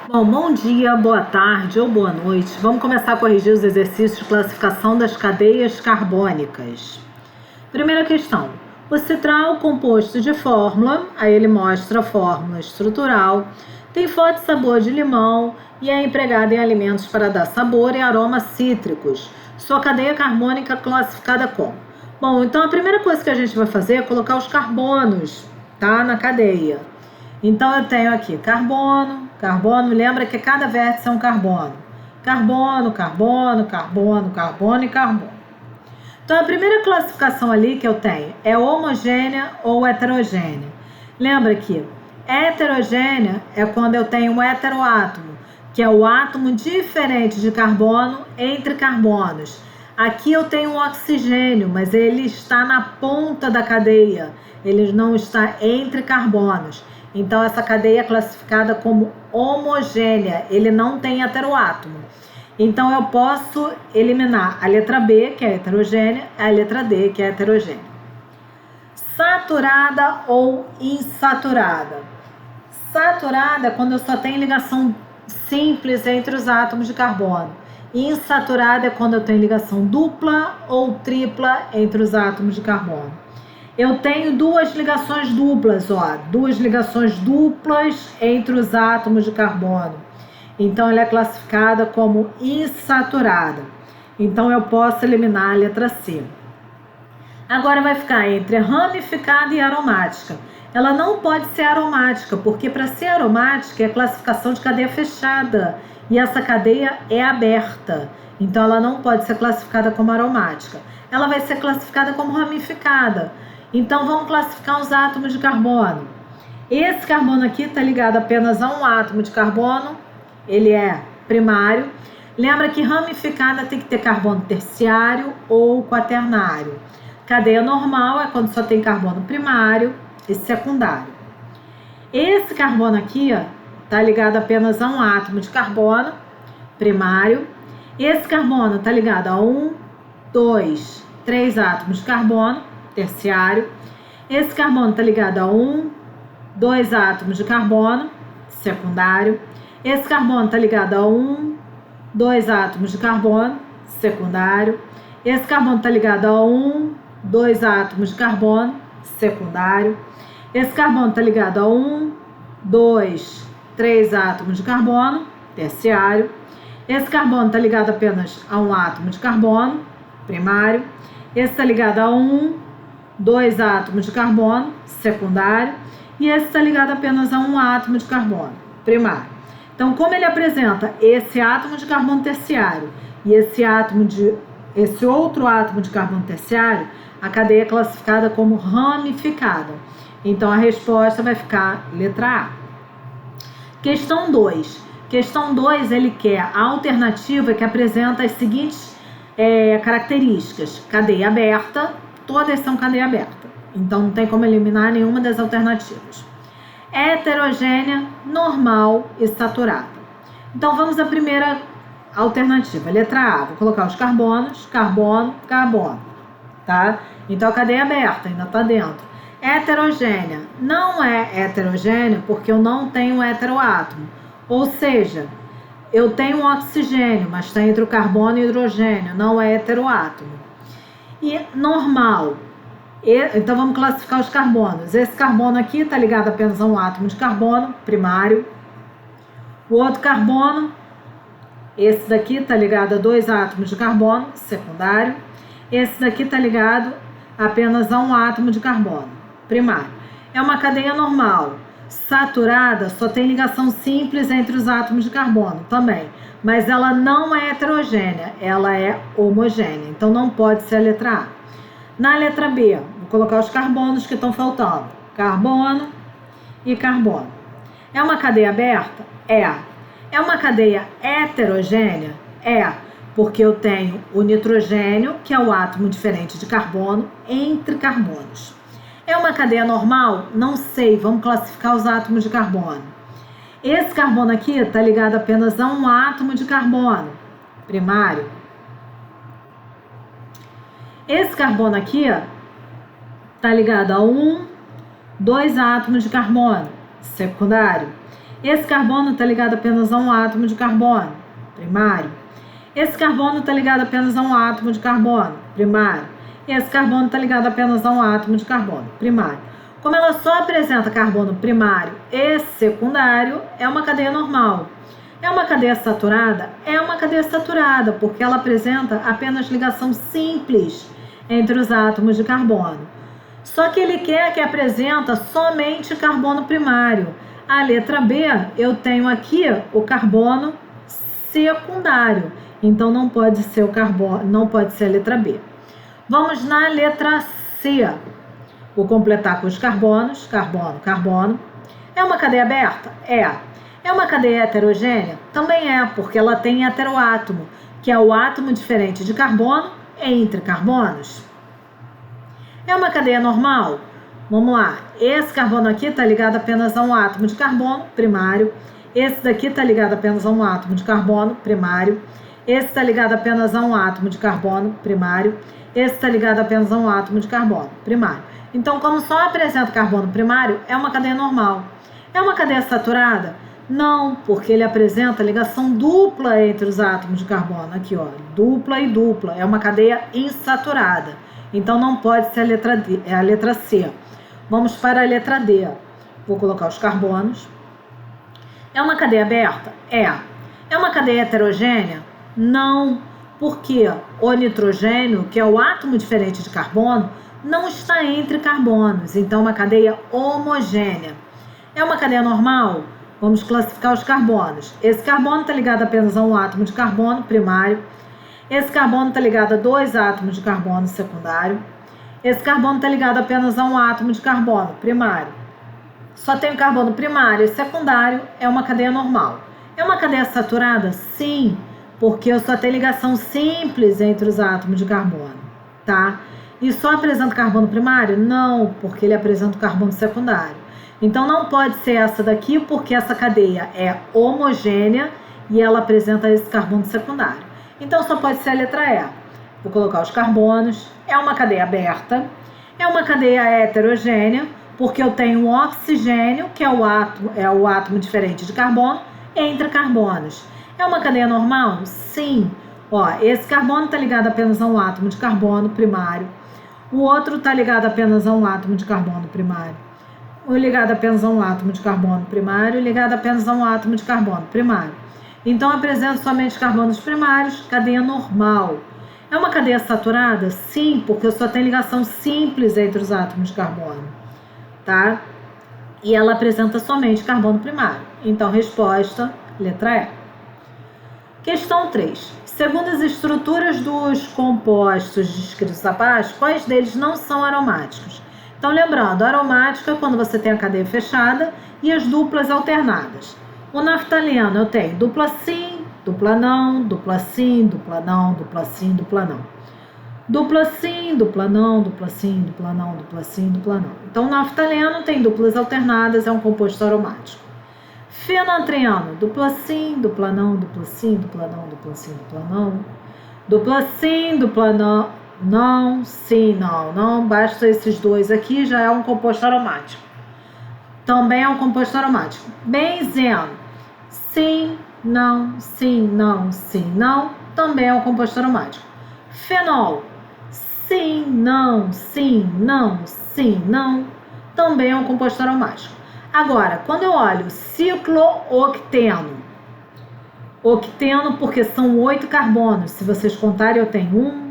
Bom dia, boa tarde ou boa noite. Vamos começar a corrigir os exercícios de classificação das cadeias carbônicas. Primeira questão. O citral composto de fórmula, aí ele mostra a fórmula estrutural, tem forte sabor de limão e é empregado em alimentos para dar sabor e aromas cítricos. Sua cadeia carbônica classificada como? Bom, então a primeira coisa que a gente vai fazer é colocar os carbonos, tá, na cadeia. Então eu tenho aqui carbono, lembra que cada vértice é um carbono. Carbono, carbono, carbono, carbono e carbono. Então a primeira classificação ali que eu tenho é homogênea ou heterogênea. Lembra que heterogênea é quando eu tenho um heteroátomo, que é o átomo diferente de carbono entre carbonos. Aqui eu tenho um oxigênio, mas ele está na ponta da cadeia, ele não está entre carbonos. Então, essa cadeia é classificada como homogênea, ele não tem heteroátomo. Então, eu posso eliminar a letra B, que é heterogênea, e a letra D, que é heterogênea. Saturada ou insaturada? Saturada é quando eu só tenho ligação simples entre os átomos de carbono. Insaturada é quando eu tenho ligação dupla ou tripla entre os átomos de carbono. Eu tenho duas ligações duplas, duas ligações duplas entre os átomos de carbono. Então, ela é classificada como insaturada. Então, eu posso eliminar a letra C. Agora vai ficar entre ramificada e aromática. Ela não pode ser aromática, porque para ser aromática é classificação de cadeia fechada. E essa cadeia é aberta. Então, ela não pode ser classificada como aromática. Ela vai ser classificada como ramificada. Então, vamos classificar os átomos de carbono. Esse carbono aqui está ligado apenas a um átomo de carbono, ele é primário. Lembra que ramificada tem que ter carbono terciário ou quaternário. Cadeia normal é quando só tem carbono primário e secundário. Esse carbono aqui está ligado apenas a um átomo de carbono primário. Esse carbono está ligado a 1, 2, 3 átomos de carbono terciário. Esse carbono está ligado a 1, 2 átomos de carbono secundário. Esse carbono está ligado a 1, 2 átomos de carbono secundário. Esse carbono está ligado a 1, 2 átomos de carbono secundário. Esse carbono está ligado a 1, 2, 3 átomos de carbono terciário. Esse carbono está ligado apenas a um átomo de carbono primário. Esse está ligado a 1, 2 átomos de carbono secundário, e esse está ligado apenas a um átomo de carbono primário. Então, como ele apresenta esse átomo de carbono terciário e esse outro átomo de carbono terciário, a cadeia é classificada como ramificada. Então, a resposta vai ficar letra A. Questão 2. Questão 2, ele quer a alternativa que apresenta as seguintes características. Cadeia aberta. Todas são cadeia aberta, então não tem como eliminar nenhuma das alternativas. Heterogênea, normal e saturada. Então vamos à primeira alternativa, letra A. Vou colocar os carbonos, carbono, carbono, tá? Então a cadeia aberta ainda está dentro. Heterogênea, não é heterogênea porque eu não tenho um heteroátomo, ou seja, eu tenho um oxigênio, mas está entre o carbono e o hidrogênio, não é heteroátomo. E normal, então vamos classificar os carbonos. Esse carbono aqui está ligado apenas a um átomo de carbono primário. O outro carbono, esse daqui está ligado a 2 átomos de carbono secundário. Esse daqui está ligado apenas a um átomo de carbono primário. É uma cadeia normal. Saturada só tem ligação simples entre os átomos de carbono também, mas ela não é heterogênea, ela é homogênea, então não pode ser a letra A. Na letra B, vou colocar os carbonos que estão faltando, carbono e carbono. É uma cadeia aberta? É. É uma cadeia heterogênea? É, porque eu tenho o nitrogênio, que é o átomo diferente de carbono, entre carbonos. É uma cadeia normal? Não sei, vamos classificar os átomos de carbono. Esse carbono aqui está ligado apenas a um átomo de carbono primário. Esse carbono aqui está ligado a 2 átomos de carbono secundário. Esse carbono está ligado apenas a um átomo de carbono, primário. Esse carbono está ligado apenas a um átomo de carbono, primário. Esse carbono está ligado apenas a um átomo de carbono, primário. Como ela só apresenta carbono primário e secundário, é uma cadeia normal. É uma cadeia saturada? É uma cadeia saturada, porque ela apresenta apenas ligação simples entre os átomos de carbono. Só que ele quer que apresenta somente carbono primário. A letra B, eu tenho aqui o carbono secundário. Então não pode ser o carbono, não pode ser a letra B. Vamos na letra C. Vou completar com os carbonos, carbono, carbono. É uma cadeia aberta? É. É uma cadeia heterogênea? Também é, porque ela tem heteroátomo, que é o átomo diferente de carbono entre carbonos. É uma cadeia normal? Vamos lá. Esse carbono aqui está ligado apenas a um átomo de carbono primário. Esse daqui está ligado apenas a um átomo de carbono primário. Esse está ligado apenas a um átomo de carbono primário. Esse está ligado apenas a um átomo de carbono primário. Então, como só apresenta carbono primário, é uma cadeia normal. É uma cadeia saturada? Não, porque ele apresenta ligação dupla entre os átomos de carbono. Aqui, ó, dupla e dupla. É uma cadeia insaturada. Então, não pode ser a letra D, é a letra C. Vamos para a letra D. Vou colocar os carbonos. É uma cadeia aberta? É. É uma cadeia heterogênea? Não, porque o nitrogênio, que é o átomo diferente de carbono, não está entre carbonos. Então, é uma cadeia homogênea. É uma cadeia normal? Vamos classificar os carbonos. Esse carbono está ligado apenas a um átomo de carbono primário. Esse carbono está ligado a dois átomos de carbono secundário. Esse carbono está ligado apenas a um átomo de carbono primário. Só tem o carbono primário e secundário, é uma cadeia normal. É uma cadeia saturada? Sim, porque eu só tenho ligação simples entre os átomos de carbono, tá? E só apresenta carbono primário? Não, porque ele apresenta o carbono secundário. Então, não pode ser essa daqui, porque essa cadeia é homogênea e ela apresenta esse carbono secundário. Então, só pode ser a letra E. Vou colocar os carbonos. É uma cadeia aberta. É uma cadeia heterogênea, porque eu tenho um oxigênio, que é o átomo diferente de carbono, entre carbonos. É uma cadeia normal? Sim. Ó, esse carbono está ligado apenas a um átomo de carbono primário. O outro está ligado apenas a um átomo de carbono primário. O ligado apenas a um átomo de carbono primário, ligado apenas a um átomo de carbono primário. Então, apresenta somente carbonos primários, cadeia normal. É uma cadeia saturada? Sim, porque eu só tenho ligação simples entre os átomos de carbono, tá? E ela apresenta somente carbono primário. Então, resposta, letra E. Questão 3. Segundo as estruturas dos compostos descritos abaixo, quais deles não são aromáticos? Então, lembrando, aromática é quando você tem a cadeia fechada e as duplas alternadas. O naftaleno eu tenho dupla sim, dupla não, dupla sim, dupla não, dupla sim, dupla não. Dupla sim, dupla não, dupla sim, dupla não, dupla sim, dupla não. Então, o naftaleno tem duplas alternadas, é um composto aromático. Fenantriano, dupla sim, dupla não, dupla sim, dupla não, dupla sim, dupla não. Dupla sim, dupla não. Não, sim, não, não, basta esses dois aqui, já é um composto aromático. Também é um composto aromático. Benzeno, sim, não, sim, não, sim, não, também é um composto aromático. Fenol, sim, não, sim, não, sim, não, também é um composto aromático. Agora, quando eu olho cicloocteno, octeno porque são 8 carbonos, se vocês contarem eu tenho 1,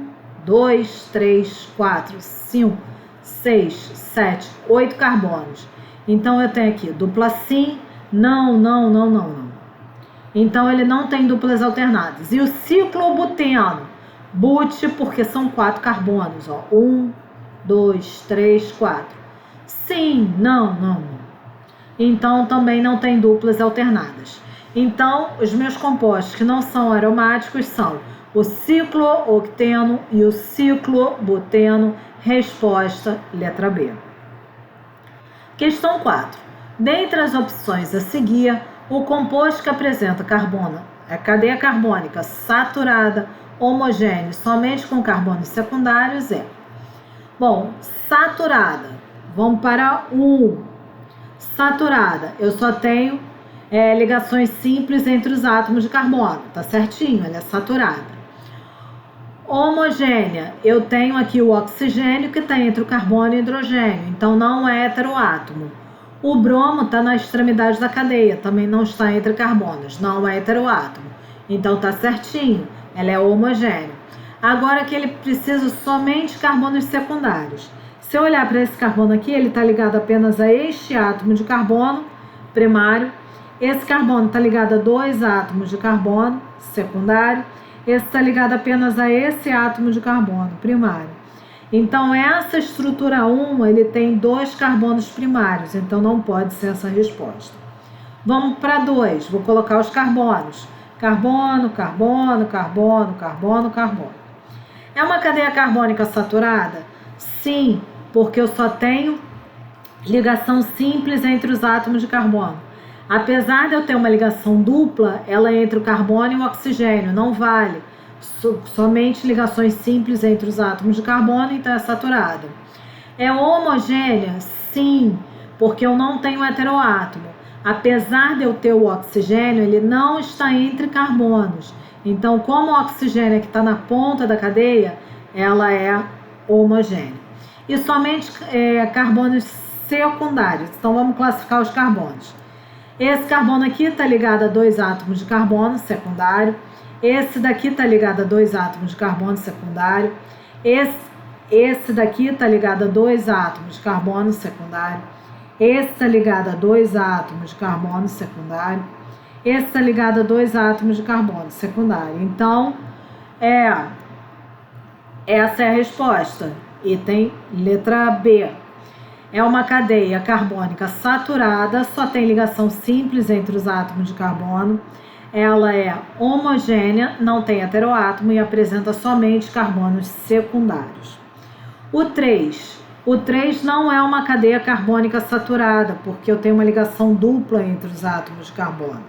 2, 3, 4, 5, 6, 7, 8 carbonos. Então, eu tenho aqui dupla sim, não, não, não, não, não. Então, ele não tem duplas alternadas. E o ciclobuteno, but, porque são 4 carbonos. Ó. 1, 2, 3, 4. Sim, não, não, não. Então, também não tem duplas alternadas. Então, os meus compostos que não são aromáticos são o cicloocteno e o ciclobuteno, resposta letra B. Questão 4. Dentre as opções a seguir, o composto que apresenta carbono, a cadeia carbônica saturada, homogênea, somente com carbonos secundários é... Bom, saturada, vamos para 1. Saturada, eu só tenho ligações simples entre os átomos de carbono, tá certinho, ela é saturada. Homogênea, eu tenho aqui o oxigênio que está entre o carbono e o hidrogênio, então não é heteroátomo. O bromo está na extremidade da cadeia, também não está entre carbonos, não é heteroátomo, então tá certinho, ela é homogênea. Agora que ele precisa somente de carbonos secundários. Se eu olhar para esse carbono aqui, ele está ligado apenas a este átomo de carbono primário. Esse carbono está ligado a 2 átomos de carbono secundário. Esse está ligado apenas a esse átomo de carbono primário. Então, essa estrutura 1, ele tem 2 carbonos primários, então não pode ser essa resposta. Vamos para 2, vou colocar os carbonos. Carbono, carbono, carbono, carbono, carbono. É uma cadeia carbônica saturada? Sim, porque eu só tenho ligação simples entre os átomos de carbono. Apesar de eu ter uma ligação dupla, ela é entre o carbono e o oxigênio, não vale. Somente ligações simples entre os átomos de carbono, então é saturada. É homogênea? Sim, porque eu não tenho heteroátomo. Apesar de eu ter o oxigênio, ele não está entre carbonos. Então, como o oxigênio que está na ponta da cadeia, ela é homogênea. E somente carbonos secundários. Então, vamos classificar os carbonos. Esse carbono aqui está ligado a 2 átomos de carbono secundário. Esse daqui está ligado a 2 átomos de carbono secundário. Esse daqui está ligado a 2 átomos de carbono secundário. Esse está ligado a 2 átomos de carbono secundário. Esse está ligado a 2 átomos de carbono secundário. Então, essa é a resposta. Item letra B. É uma cadeia carbônica saturada, só tem ligação simples entre os átomos de carbono. Ela é homogênea, não tem heteroátomo e apresenta somente carbonos secundários. O 3. O 3 não é uma cadeia carbônica saturada, porque eu tenho uma ligação dupla entre os átomos de carbono.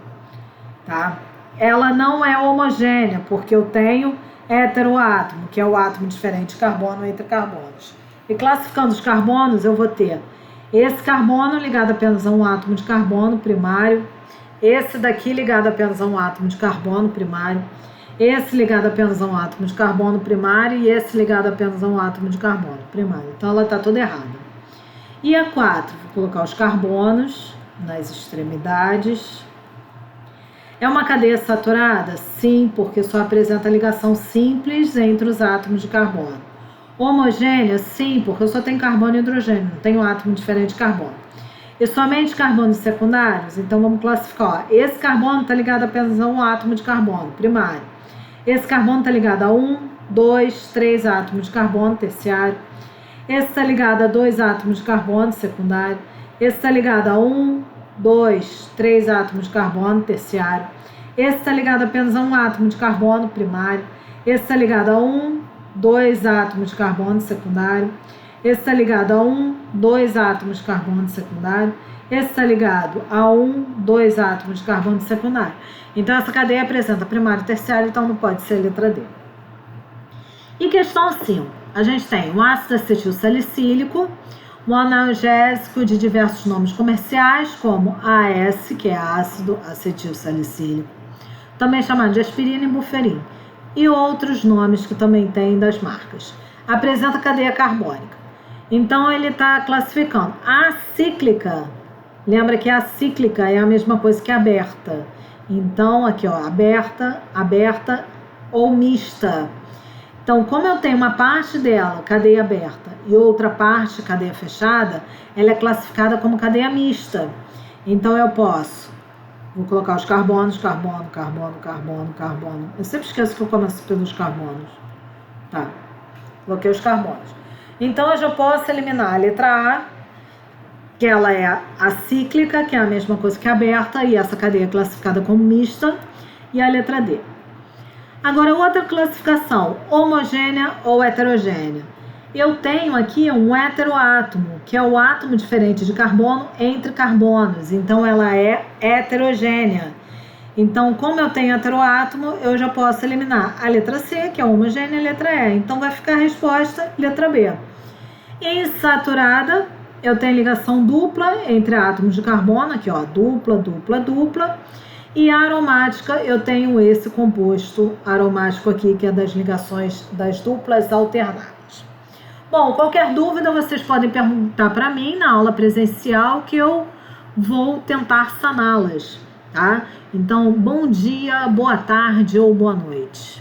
Tá? Ela não é homogênea, porque eu tenho heteroátomo, que é o átomo diferente de carbono entre carbonos. E classificando os carbonos, eu vou ter esse carbono ligado apenas a um átomo de carbono primário, esse daqui ligado apenas a um átomo de carbono primário, esse ligado apenas a um átomo de carbono primário e esse ligado apenas a um átomo de carbono primário. Então, ela está toda errada. E a 4, vou colocar os carbonos nas extremidades. É uma cadeia saturada? Sim, porque só apresenta ligação simples entre os átomos de carbono. Homogênea? Sim, porque eu só tenho carbono e hidrogênio, não tenho átomo diferente de carbono. E somente carbonos secundários? Então vamos classificar. Esse carbono está ligado apenas a um átomo de carbono primário. Esse carbono está ligado a 1, 2, 3 átomos de carbono terciário. Esse está ligado a 2 átomos de carbono secundário. Esse está ligado a 1, 2, 3 átomos de carbono terciário. Esse está ligado apenas a um átomo de carbono primário. Esse está ligado a 1, 2 átomos de carbono secundário. Esse está ligado a 1, 2 átomos de carbono secundário. Esse está ligado a 1, 2 átomos de carbono secundário. Então, essa cadeia apresenta primário e terciário, então não pode ser a letra D. E questão 5. A gente tem um ácido acetil salicílico, um analgésico de diversos nomes comerciais, como AS, que é ácido acetil salicílico, também chamado de aspirina e buferin, e outros nomes que também tem das marcas. Apresenta cadeia carbônica. Então, ele está classificando acíclica. Lembra que a cíclica é a mesma coisa que aberta. Então, aqui, ó, aberta, aberta ou mista. Então, como eu tenho uma parte dela, cadeia aberta, e outra parte, cadeia fechada, ela é classificada como cadeia mista. Então, eu posso, vou colocar os carbonos, carbono, carbono, carbono, carbono. Eu sempre esqueço que eu começo pelos carbonos. Tá, coloquei os carbonos. Então, eu já posso eliminar a letra A, que ela é acíclica, que é a mesma coisa que aberta, e essa cadeia é classificada como mista, e a letra D. Agora, outra classificação, homogênea ou heterogênea. Eu tenho aqui um heteroátomo, que é o átomo diferente de carbono entre carbonos, então ela é heterogênea. Então, como eu tenho heteroátomo, eu já posso eliminar a letra C, que é homogênea, e a letra E. Então, vai ficar a resposta letra B. Insaturada eu tenho ligação dupla entre átomos de carbono, aqui ó, dupla, dupla, dupla. E a aromática, eu tenho esse composto aromático aqui, que é das ligações das duplas alternadas. Bom, qualquer dúvida vocês podem perguntar para mim na aula presencial, que eu vou tentar saná-las, tá? Então, bom dia, boa tarde ou boa noite.